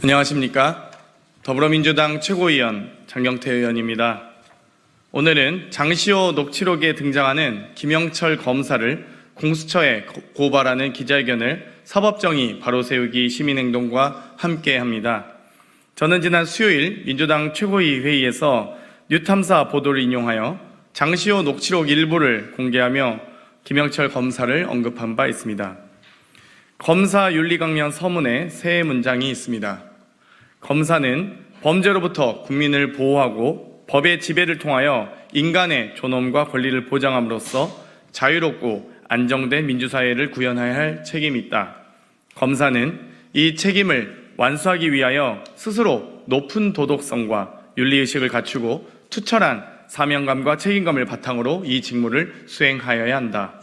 안녕하십니까. 더불어민주당 최고위원 장경태 의원입니다. 오늘은 장시호 녹취록에 등장하는 김영철 검사를 공수처에 고발하는 기자회견을 사법정의 바로세우기 시민행동과 함께합니다. 저는 지난 수요일 민주당 최고위 회의에서 뉴탐사 보도를 인용하여 장시호 녹취록 일부를 공개하며 김영철 검사를 언급한 바 있습니다. 검사 윤리강령 서문에 세 문장이 있습니다. 검사는 범죄로부터 국민을 보호하고 법의 지배를 통하여 인간의 존엄과 권리를 보장함으로써 자유롭고 안정된 민주사회를 구현해야 할 책임이 있다. 검사는 이 책임을 완수하기 위하여 스스로 높은 도덕성과 윤리의식을 갖추고 투철한 사명감과 책임감을 바탕으로 이 직무를 수행하여야 한다.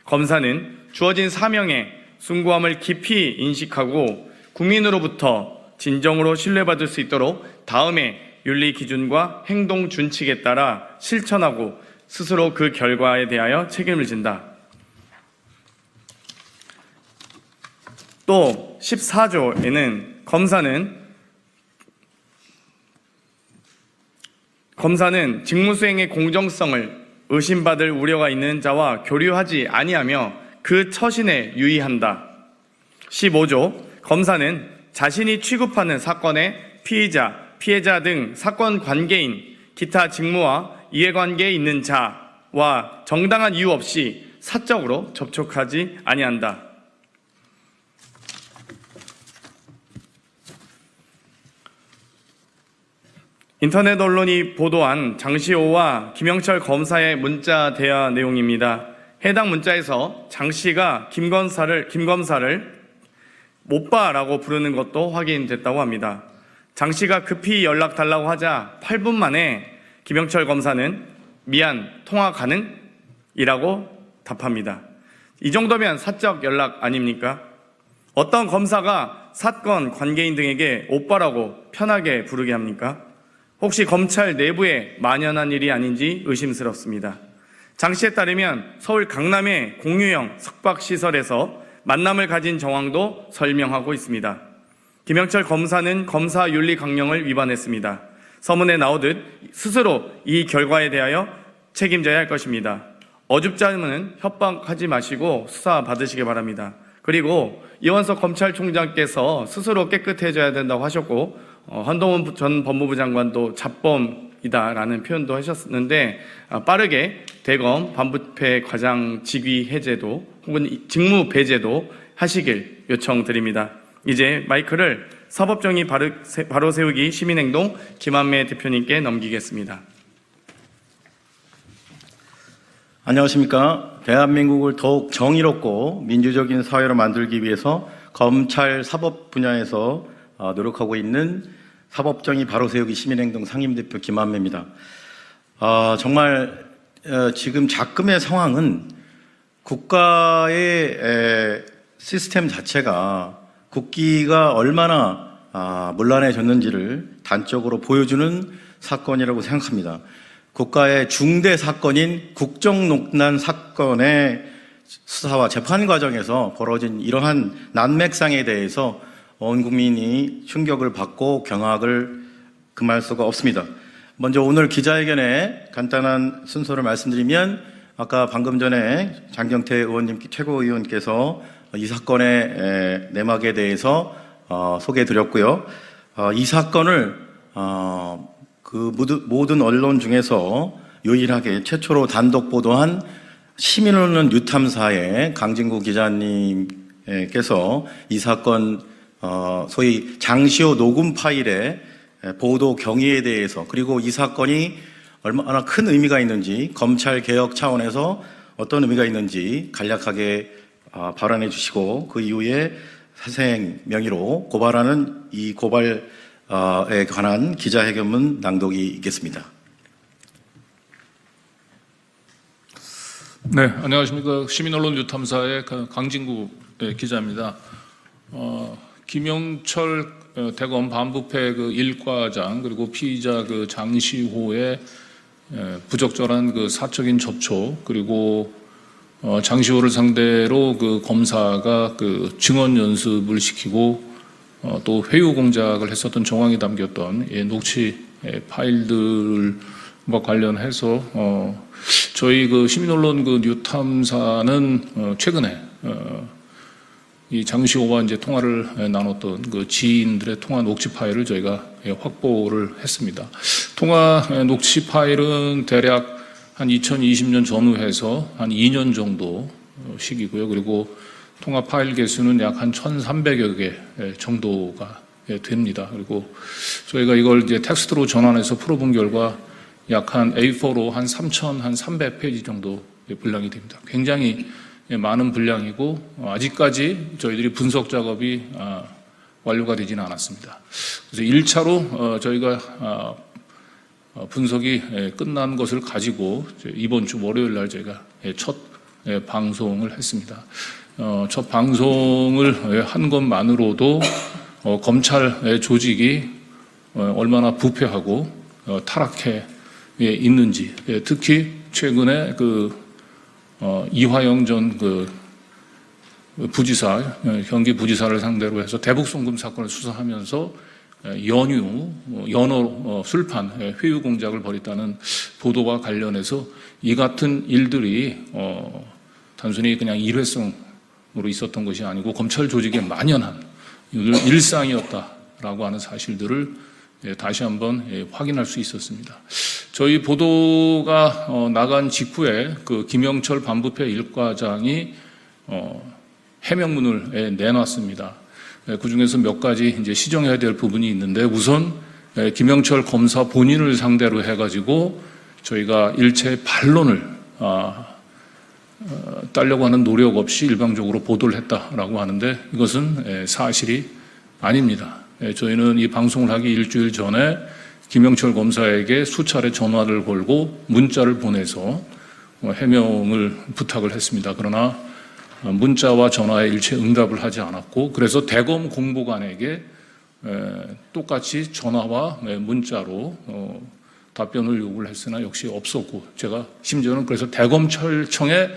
검사는 주어진 사명의 숭고함을 깊이 인식하고 국민으로부터 진정으로 신뢰받을 수 있도록 다음의 윤리 기준과 행동 준칙에 따라 실천하고 스스로 그 결과에 대하여 책임을 진다. 또 14조에는 검사는 직무 수행의 공정성을 의심받을 우려가 있는 자와 교류하지 아니하며 그 처신에 유의한다. 15조 검사는 자신이 취급하는 사건의 피의자, 피해자 등 사건 관계인 기타 직무와 이해관계에 있는 자와 정당한 이유 없이 사적으로 접촉하지 아니한다. 인터넷 언론이 보도한 장시호와 김영철 검사의 문자 대화 내용입니다. 해당 문자에서 장 씨가 김 검사를 오빠라고 부르는 것도 확인됐다고 합니다. 장 씨가 급히 연락 달라고 하자 8분 만에 김영철 검사는 미안, 통화 가능? 이라고 답합니다. 이 정도면 사적 연락 아닙니까? 어떤 검사가 사건 관계인 등에게 오빠라고 편하게 부르게 합니까? 혹시 검찰 내부에 만연한 일이 아닌지 의심스럽습니다. 장 씨에 따르면 서울 강남의 공유형 숙박시설에서 만남을 가진 정황도 설명하고 있습니다. 김영철 검사는 검사윤리 강령을 위반했습니다. 서문에 나오듯 스스로 이 결과에 대하여 책임져야 할 것입니다. 어줍잖은 협박하지 마시고 수사 받으시기 바랍니다. 그리고 이원석 검찰총장께서 스스로 깨끗해져야 된다고 하셨고 한동훈 전 법무부 장관도 잡범이다라는 표현도 하셨는데 빠르게 대검 반부패 과장 직위 해제도 혹은 직무 배제도 하시길 요청드립니다. 이제 마이크를 사법정의 바로 세우기 시민행동 김한매 대표님께 넘기겠습니다. 안녕하십니까. 대한민국을 더욱 정의롭고 민주적인 사회로 만들기 위해서 검찰 사법 분야에서 노력하고 있는 사법정의 바로 세우기 시민행동 상임대표 김한매입니다. 정말 지금 작금의 상황은 국가의 시스템 자체가 국기가 얼마나 문란해졌는지를 단적으로 보여주는 사건이라고 생각합니다. 국가의 중대 사건인 국정농단 사건의 수사와 재판 과정에서 벌어진 이러한 난맥상에 대해서 온 국민이 충격을 받고 경악을 금할 수가 없습니다. 먼저 오늘 기자회견에 간단한 순서를 말씀드리면 아까 방금 전에 장경태 의원님 최고위원께서 이 사건의 내막에 대해서 소개해드렸고요. 이 사건을 그 모든 언론 중에서 유일하게 최초로 단독 보도한 시민언론 뉴탐사의 강진구 기자님께서 이 사건 소위 장시호 녹음 파일의 보도 경위에 대해서 그리고 이 사건이 얼마나 큰 의미가 있는지 검찰 개혁 차원에서 어떤 의미가 있는지 간략하게 발언해 주시고 그 이후에 사생 명의로 고발하는 이 고발에 관한 기자회견문 낭독이 있겠습니다. 네, 안녕하십니까. 시민언론 뉴탐사의 강진구 기자입니다. 김영철 대검 반부패 그 1과장 그리고 피의자 그 장시호의 부적절한 그 사적인 접촉 그리고 장시호를 상대로 그 검사가 그 증언 연습을 시키고 또 회유 공작을 했었던 정황이 담겼던 녹취 파일들과 관련해서 저희 그 시민언론 그 뉴탐사는 최근에 이 장시호와 이제 통화를 나눴던 그 지인들의 통화 녹취 파일을 저희가 확보를 했습니다. 통화 녹취 파일은 대략 한 2020년 전후해서 한 2년 정도 시기고요. 그리고 통화 파일 개수는 약 한 1,300여 개 정도가 됩니다. 그리고 저희가 이걸 이제 텍스트로 전환해서 풀어본 결과 약 한 A4로 한 3,300페이지 정도 분량이 됩니다. 굉장히 많은 분량이고 아직까지 저희들이 분석 작업이 완료가 되지는 않았습니다. 그래서 1차로 저희가 분석이 끝난 것을 가지고 이번 주 월요일 날 저희가 첫 방송을 했습니다. 첫 방송을 한 것만으로도 검찰 조직이 얼마나 부패하고 타락해 있는지, 특히 최근에 그 이화영 전 그 부지사, 경기부지사를 상대로 해서 대북송금 사건을 수사하면서 연어 술판 회유 공작을 벌였다는 보도와 관련해서 이 같은 일들이 단순히 그냥 일회성으로 있었던 것이 아니고 검찰 조직에 만연한 일상이었다라고 하는 사실들을 다시 한번 확인할 수 있었습니다. 저희 보도가 나간 직후에 그 김영철 반부패 1과장이 해명문을 내놨습니다. 그 중에서 몇 가지 이제 시정해야 될 부분이 있는데 우선 김영철 검사 본인을 상대로 해가지고 저희가 일체 반론을 따려고 하는 노력 없이 일방적으로 보도를 했다라고 하는데 이것은 사실이 아닙니다. 저희는 이 방송을 하기 일주일 전에 김영철 검사에게 수차례 전화를 걸고 문자를 보내서 해명을 부탁을 했습니다. 그러나 문자와 전화에 일체 응답을 하지 않았고 그래서 대검 공보관에게 똑같이 전화와 문자로 답변을 요구를 했으나 역시 없었고 제가 심지어는 그래서 대검찰청에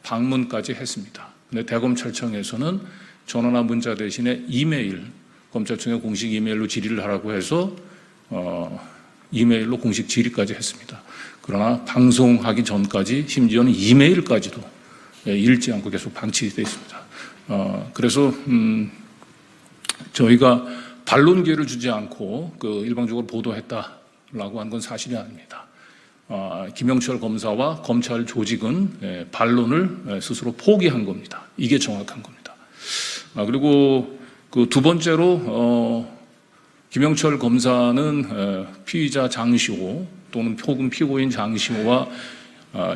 방문까지 했습니다. 근데 대검찰청에서는 전화나 문자 대신에 이메일, 검찰청의 공식 이메일로 질의를 하라고 해서 이메일로 공식 질의까지 했습니다. 그러나 방송하기 전까지 심지어는 이메일까지도 읽지 않고 계속 방치되어 있습니다. 그래서 저희가 반론 기회를 주지 않고 그 일방적으로 보도했다라고 한 건 사실이 아닙니다. 김영철 검사와 검찰 조직은 반론을 스스로 포기한 겁니다. 이게 정확한 겁니다. 그리고 그 두 번째로 김영철 검사는 피의자 장시호 또는 혹은 피고인 장시호와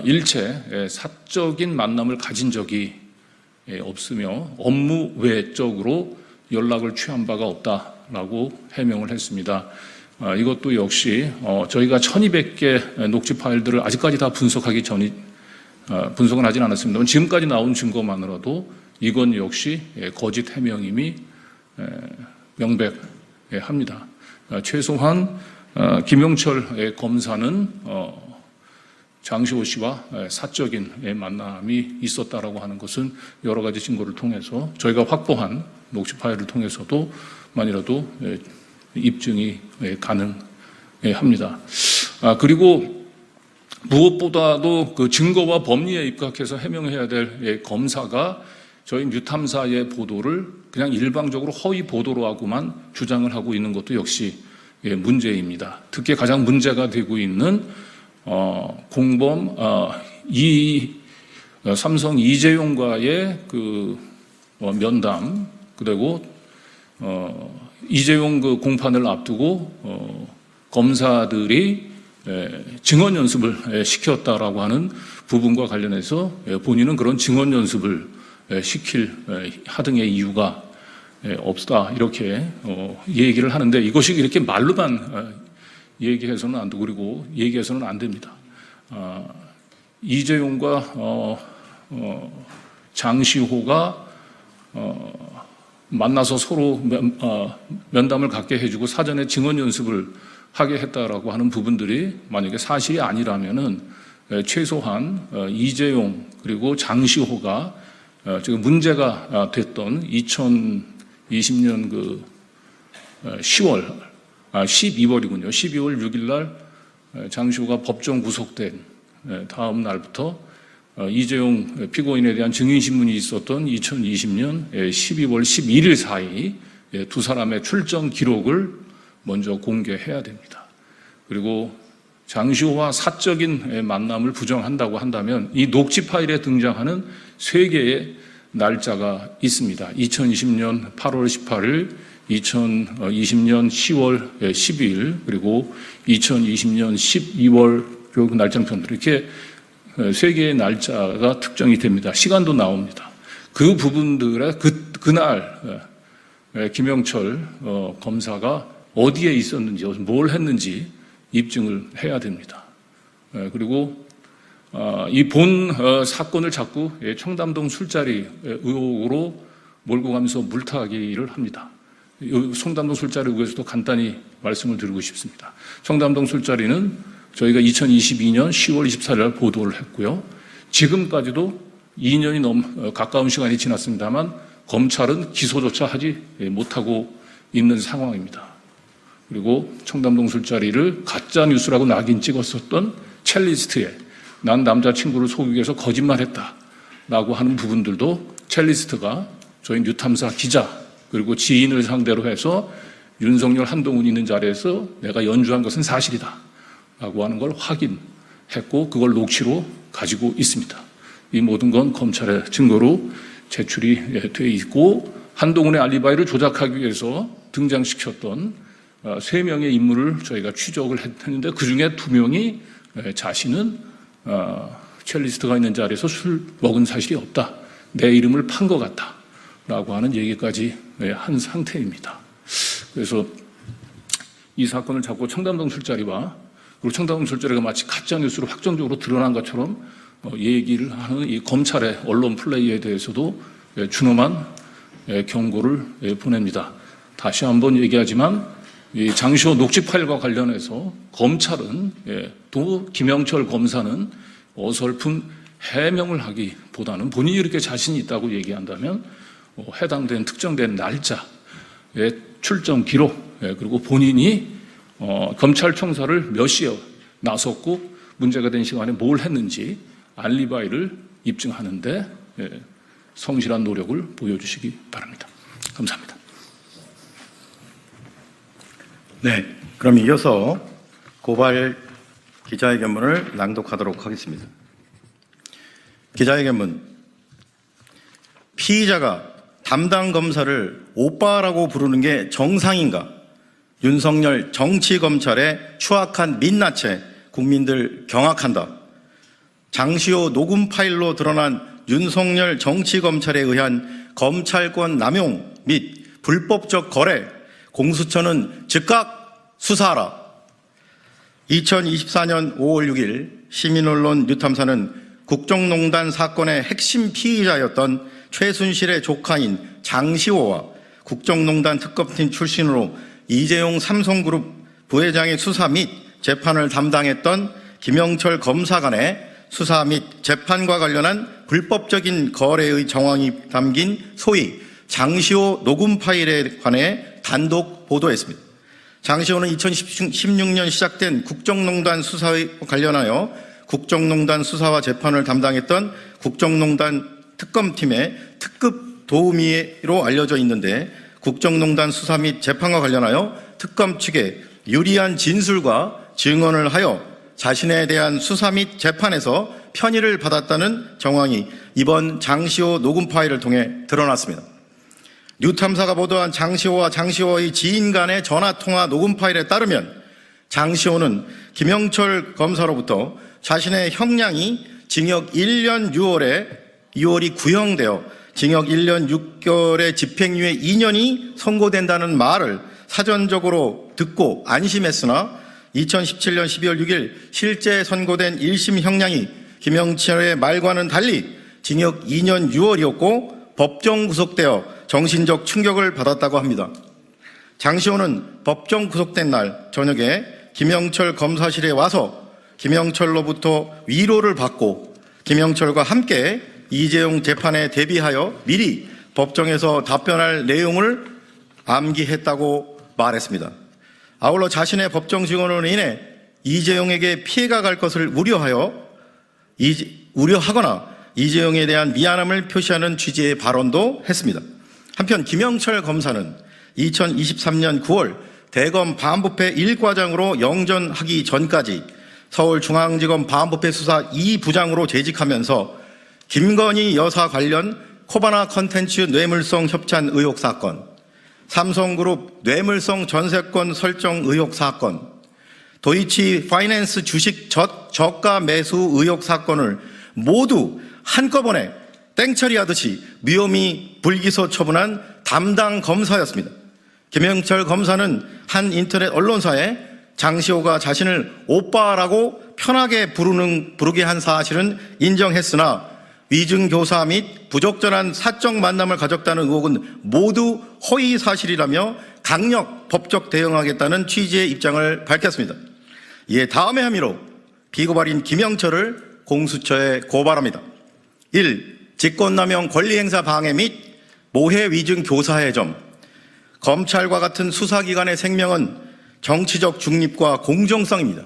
일체 사적인 만남을 가진 적이 없으며 업무 외적으로 연락을 취한 바가 없다라고 해명을 했습니다. 이것도 역시 저희가 1200개 녹취 파일들을 아직까지 다 분석은 하진 않았습니다만 지금까지 나온 증거만으로도 이건 역시 거짓 해명임이 명백합니다. 최소한 김영철 검사는 장시호 씨와 사적인 만남이 있었다라고 하는 것은 여러 가지 증거를 통해서 저희가 확보한 녹취 파일을 통해서도 만이라도 입증이 가능합니다. 그리고 무엇보다도 그 증거와 법리에 입각해서 해명해야 될 검사가 저희 뉴탐사의 보도를 그냥 일방적으로 허위 보도로 하고만 주장을 하고 있는 것도 역시 문제입니다. 특히 가장 문제가 되고 있는 공범 삼성 이재용과의 그 면담 그리고 이재용 그 공판을 앞두고 검사들이 증언 연습을 시켰다라고 하는 부분과 관련해서 본인은 그런 증언 연습을 시킬 하등의 이유가 없다 이렇게 얘기를 하는데 이것이 이렇게 말로만 얘기해서는 안 되고 그리고 얘기해서는 안 됩니다. 이재용과 장시호가 만나서 서로 면담을 갖게 해주고 사전에 증언 연습을 하게 했다라고 하는 부분들이 만약에 사실이 아니라면은 최소한 이재용 그리고 장시호가 지금 문제가 됐던 2020년 12월이군요. 12월 6일 날 장시호가 법정 구속된 다음 날부터 이재용 피고인에 대한 증인신문이 있었던 2020년 12월 11일 사이 두 사람의 출정 기록을 먼저 공개해야 됩니다. 그리고 장시호와 사적인 만남을 부정한다고 한다면 이 녹취 파일에 등장하는 세 개의 날짜가 있습니다. 2020년 8월 18일, 2020년 10월 12일, 그리고 2020년 12월 그 날짜편들 이렇게 세 개의 날짜가 특정이 됩니다. 시간도 나옵니다. 그 부분들에 그날 김영철 검사가 어디에 있었는지, 뭘 했는지 입증을 해야 됩니다. 그리고 이 본 사건을 자꾸 청담동 술자리 의혹으로 몰고 가면서 물타기를 합니다. 청담동 술자리 의혹에서도 간단히 말씀을 드리고 싶습니다. 청담동 술자리는 저희가 2022년 10월 24일 날 보도를 했고요. 지금까지도 2년이 가까운 시간이 지났습니다만 검찰은 기소조차 하지 못하고 있는 상황입니다. 그리고 청담동 술자리를 가짜 뉴스라고 낙인 찍었었던 첼리스트에 난 남자친구를 속이기 위해서 거짓말했다라고 하는 부분들도 첼리스트가 저희 뉴탐사 기자 그리고 지인을 상대로 해서 윤석열, 한동훈이 있는 자리에서 내가 연주한 것은 사실이다 라고 하는 걸 확인했고 그걸 녹취로 가지고 있습니다. 이 모든 건 검찰의 증거로 제출이 돼 있고 한동훈의 알리바이를 조작하기 위해서 등장시켰던 3명의 인물을 저희가 추적을 했는데 그중에 2명이 자신은 첼리스트가 있는 자리에서 술 먹은 사실이 없다. 내 이름을 판 것 같다. 라고 하는 얘기까지 한 상태입니다. 그래서 이 사건을 잡고 청담동 술자리와 그리고 청담동 술자리가 마치 가짜뉴스로 확정적으로 드러난 것처럼 얘기를 하는 이 검찰의 언론 플레이에 대해서도 준엄한 경고를 보냅니다. 다시 한번 얘기하지만 이 장시호 녹취 파일과 관련해서 검찰은 또 김영철 검사는 어설픈 해명을 하기보다는 본인이 이렇게 자신이 있다고 얘기한다면 해당된 특정된 날짜의 출정 기록 그리고 본인이 검찰총사를 몇 시에 나섰고 문제가 된 시간에 뭘 했는지 알리바이를 입증하는데 성실한 노력을 보여주시기 바랍니다. 감사합니다. 네, 그럼 이어서 고발 기자회견문을 낭독하도록 하겠습니다. 기자회견문. 피의자가 담당 검사를 오빠라고 부르는 게 정상인가? 윤석열 정치검찰의 추악한 민낯에 국민들 경악한다. 장시호 녹음 파일로 드러난 윤석열 정치검찰에 의한 검찰권 남용 및 불법적 거래, 공수처는 즉각 수사하라. 2024년 5월 6일 시민언론 뉴탐사는 국정농단 사건의 핵심 피의자였던 최순실의 조카인 장시호와 국정농단 특검팀 출신으로 이재용 삼성그룹 부회장의 수사 및 재판을 담당했던 김영철 검사 간의 수사 및 재판과 관련한 불법적인 거래의 정황이 담긴 소위 장시호 녹음 파일에 관해 단독 보도했습니다. 장시호는 2016년 시작된 국정농단 수사에 관련하여 국정농단 수사와 재판을 담당했던 국정농단 특검팀의 특급 도우미로 알려져 있는데 국정농단 수사 및 재판과 관련하여 특검 측에 유리한 진술과 증언을 하여 자신에 대한 수사 및 재판에서 편의를 받았다는 정황이 이번 장시호 녹음 파일을 통해 드러났습니다. 뉴탐사가 보도한 장시호와 장시호의 지인 간의 전화통화 녹음 파일에 따르면 장시호는 김영철 검사로부터 자신의 형량이 징역 1년 6월이 구형되어 징역 1년 6개월의 집행유예 2년이 선고된다는 말을 사전적으로 듣고 안심했으나 2017년 12월 6일 실제 선고된 1심 형량이 김영철의 말과는 달리 징역 2년 6월이었고 법정 구속되어 정신적 충격을 받았다고 합니다. 장시호는 법정 구속된 날 저녁에 김영철 검사실에 와서 김영철로부터 위로를 받고 김영철과 함께 이재용 재판에 대비하여 미리 법정에서 답변할 내용을 암기했다고 말했습니다. 아울러 자신의 법정 증언으로 인해 이재용에게 피해가 갈 것을 우려하거나 이재용에 대한 미안함을 표시하는 취지의 발언도 했습니다. 한편 김영철 검사는 2023년 9월 대검 반부패 1과장으로 영전하기 전까지 서울중앙지검 반부패 수사 2부장으로 재직하면서 김건희 여사 관련 코바나 컨텐츠 뇌물성 협찬 의혹 사건, 삼성그룹 뇌물성 전세권 설정 의혹 사건, 도이치 파이낸스 주식 저가 매수 의혹 사건을 모두 한꺼번에 땡처리하듯이 무혐의 불기소 처분한 담당 검사였습니다. 김영철 검사는 한 인터넷 언론사에 장시호가 자신을 오빠라고 편하게 부르게 한 사실은 인정했으나 위증교사 및 부적절한 사적 만남을 가졌다는 의혹은 모두 허위 사실이라며 강력 법적 대응하겠다는 취지의 입장을 밝혔습니다. 이에 다음의 혐의로 피고발인 김영철을 공수처에 고발합니다. 1. 직권남용 권리행사 방해 및 모해 위증 교사의 점. 검찰과 같은 수사기관의 생명은 정치적 중립과 공정성입니다.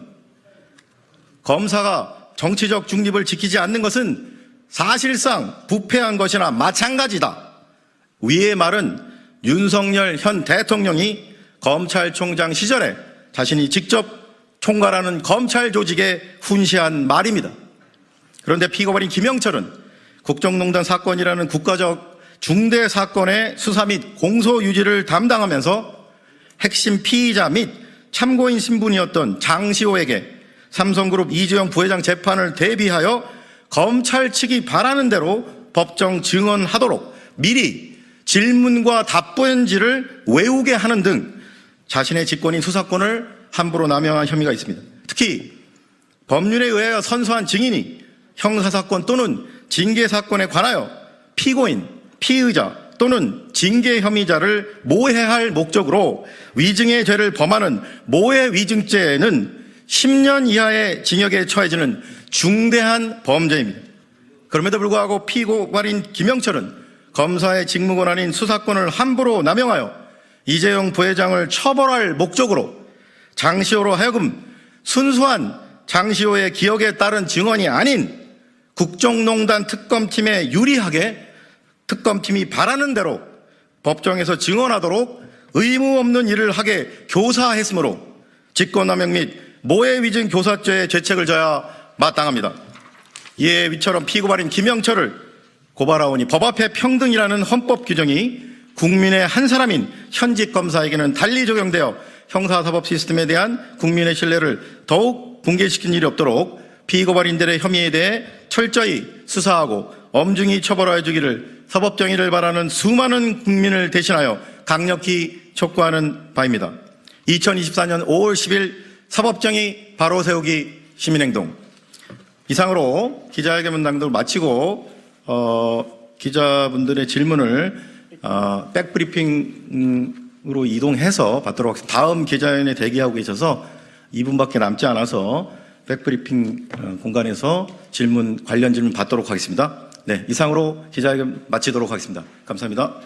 검사가 정치적 중립을 지키지 않는 것은 사실상 부패한 것이나 마찬가지다. 위의 말은 윤석열 현 대통령이 검찰총장 시절에 자신이 직접 총괄하는 검찰 조직에 훈시한 말입니다. 그런데 피고발인 김영철은 국정농단 사건이라는 국가적 중대 사건의 수사 및 공소 유지를 담당하면서 핵심 피의자 및 참고인 신분이었던 장시호에게 삼성그룹 이재용 부회장 재판을 대비하여 검찰 측이 바라는 대로 법정 증언하도록 미리 질문과 답변지를 외우게 하는 등 자신의 직권인 수사권을 함부로 남용한 혐의가 있습니다. 특히 법률에 의하여 선서한 증인이 형사사건 또는 징계사건에 관하여 피고인, 피의자 또는 징계 혐의자를 모해할 목적으로 위증의 죄를 범하는 모해 위증죄는 10년 이하의 징역에 처해지는 중대한 범죄입니다. 그럼에도 불구하고 피고발인 김영철은 검사의 직무권한인 수사권을 함부로 남용하여 이재용 부회장을 처벌할 목적으로 장시호로 하여금 순수한 장시호의 기억에 따른 증언이 아닌 국정농단 특검팀에 유리하게 특검팀이 바라는 대로 법정에서 증언하도록 의무 없는 일을 하게 교사했으므로 직권남용 및 모해 위증 교사죄의 죄책을 져야 마땅합니다. 이에 위처럼 피고발인 김영철을 고발하오니 법 앞에 평등이라는 헌법 규정이 국민의 한 사람인 현직 검사에게는 달리 적용되어 형사사법 시스템에 대한 국민의 신뢰를 더욱 붕괴시킨 일이 없도록 피고발인들의 혐의에 대해 철저히 수사하고 엄중히 처벌하여 주기를 사법정의를 바라는 수많은 국민을 대신하여 강력히 촉구하는 바입니다. 2024년 5월 10일 사법정의 바로 세우기 시민행동. 이상으로 기자회견문장도 마치고 기자분들의 질문을 백브리핑으로 이동해서 받도록 하겠습니다. 다음 기자회견에 대기하고 계셔서 2분밖에 남지 않아서 백브리핑 공간에서 관련 질문 받도록 하겠습니다. 네, 이상으로 기자회견 마치도록 하겠습니다. 감사합니다.